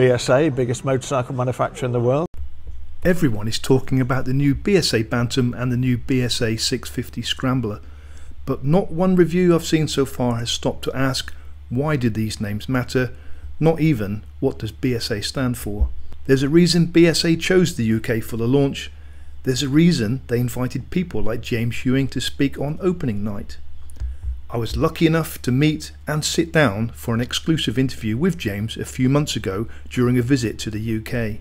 BSA, biggest motorcycle manufacturer in the world. Everyone is talking about the new BSA Bantam and the new BSA 650 Scrambler, but not one review I've seen so far has stopped to ask, why did these names matter? Not even, what does BSA stand for? There's a reason BSA chose the UK for the launch. There's a reason they invited people like James Ewing to speak on opening night. I was lucky enough to meet and sit down for an exclusive interview with James a few months ago during a visit to the UK.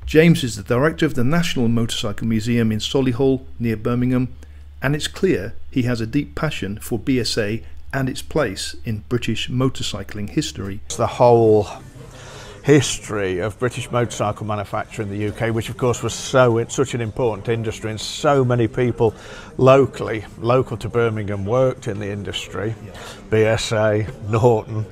James is the director of the National Motorcycle Museum in Solihull near Birmingham, and it's clear he has a deep passion for BSA and its place in British motorcycling history. It's the whole history of British motorcycle manufacture in the UK, which of course was such an important industry, and so many people local to Birmingham worked in the industry. BSA, Norton,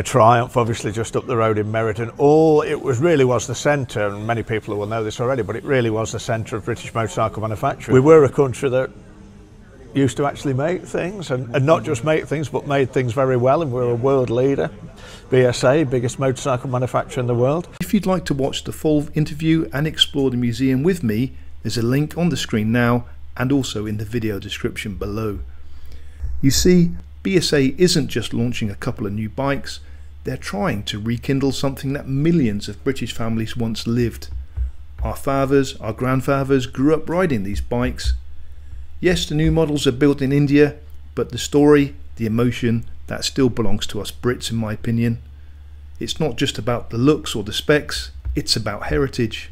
Triumph, obviously just up the road in Meriden. Really was the centre, and many people will know this already, but it really was the centre of British motorcycle manufacturing. We were a country that used to actually make things, and not just make things, but made things very well, and we're a world leader. BSA, biggest motorcycle manufacturer in the world. If you'd like to watch the full interview and explore the museum with me, there's a link on the screen now and also in the video description below. You see, BSA isn't just launching a couple of new bikes, they're trying to rekindle something that millions of British families once lived. Our fathers, our grandfathers grew up riding these bikes. Yes, the new models are built in India, but the story, the emotion, that still belongs to us Brits in my opinion. It's not just about the looks or the specs, it's about heritage.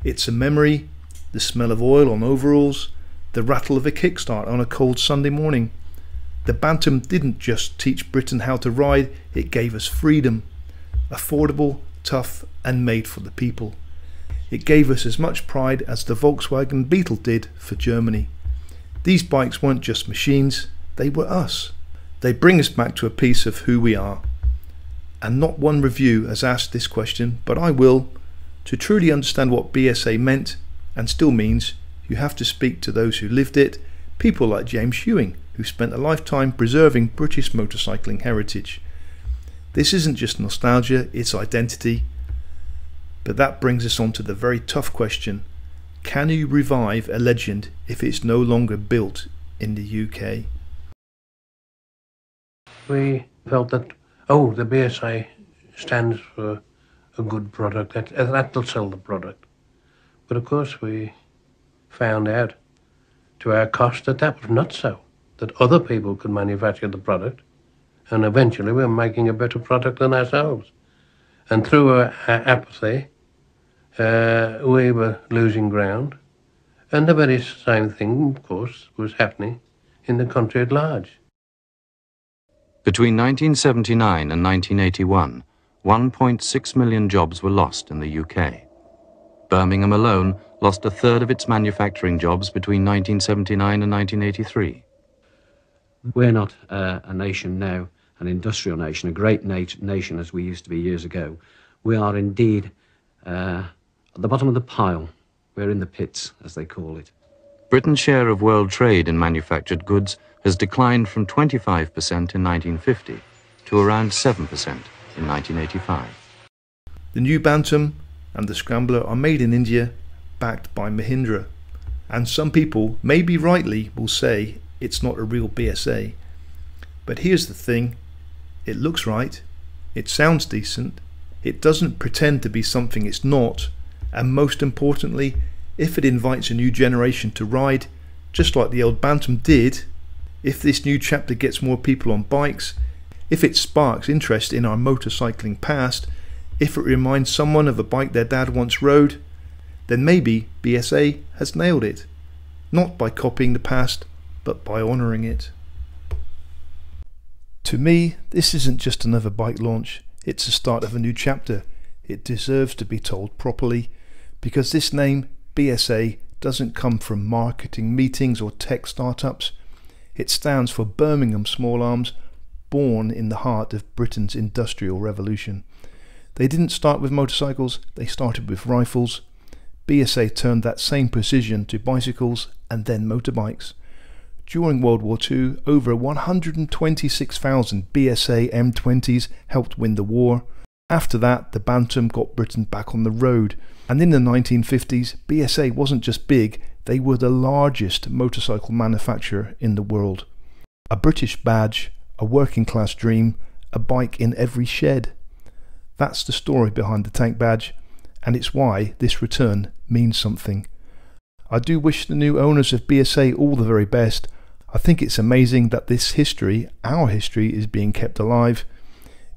It's a memory, the smell of oil on overalls, the rattle of a kickstart on a cold Sunday morning. The Bantam didn't just teach Britain how to ride, it gave us freedom. Affordable, tough and made for the people. It gave us as much pride as the Volkswagen Beetle did for Germany. These bikes weren't just machines, they were us. They bring us back to a piece of who we are. And not one review has asked this question, but I will. To truly understand what BSA meant, and still means, you have to speak to those who lived it, people like James Ewing, who spent a lifetime preserving British motorcycling heritage. This isn't just nostalgia, it's identity. But that brings us on to the very tough question. Can you revive a legend if it's no longer built in the UK? We felt that, the BSA stands for a good product, that will sell the product. But of course we found out to our cost that was not so, that other people could manufacture the product, and eventually we were making a better product than ourselves. And through our apathy, we were losing ground, and the very same thing, of course, was happening in the country at large. Between 1979 and 1981, 1.6 million jobs were lost in the UK. Birmingham alone lost a third of its manufacturing jobs between 1979 and 1983. We're not a nation now, an industrial nation, a great nation as we used to be years ago. We are indeed at the bottom of the pile. We're in the pits, as they call it. Britain's share of world trade in manufactured goods has declined from 25% in 1950 to around 7% in 1985. The new Bantam and the Scrambler are made in India, backed by Mahindra. And some people, maybe rightly, will say it's not a real BSA. But here's the thing, it looks right, it sounds decent, it doesn't pretend to be something it's not, and most importantly, if it invites a new generation to ride, just like the old Bantam did, if this new chapter gets more people on bikes, if it sparks interest in our motorcycling past, if it reminds someone of a bike their dad once rode, then maybe BSA has nailed it. Not by copying the past, but by honouring it. To me, this isn't just another bike launch, it's the start of a new chapter. It deserves to be told properly, because this name, BSA, doesn't come from marketing meetings or tech startups. It stands for Birmingham Small Arms, born in the heart of Britain's industrial revolution. They didn't start with motorcycles, they started with rifles. BSA turned that same precision to bicycles and then motorbikes. During World War II, over 126,000 BSA M20s helped win the war. After that, the Bantam got Britain back on the road, and in the 1950s, BSA wasn't just big, they were the largest motorcycle manufacturer in the world. A British badge, a working class dream, a bike in every shed. That's the story behind the tank badge, and it's why this return means something. I do wish the new owners of BSA all the very best. I think it's amazing that this history, our history, is being kept alive.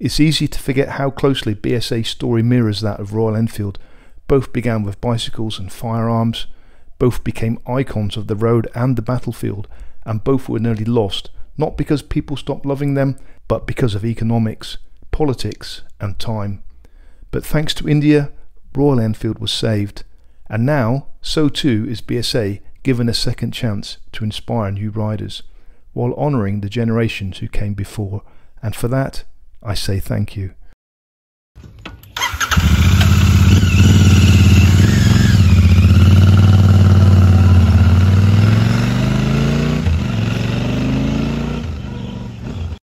It's easy to forget how closely BSA's story mirrors that of Royal Enfield. Both began with bicycles and firearms, both became icons of the road and the battlefield, and both were nearly lost, not because people stopped loving them, but because of economics, politics and time. But thanks to India, Royal Enfield was saved, and now so too is BSA given a second chance to inspire new riders, while honouring the generations who came before, and for that I say thank you.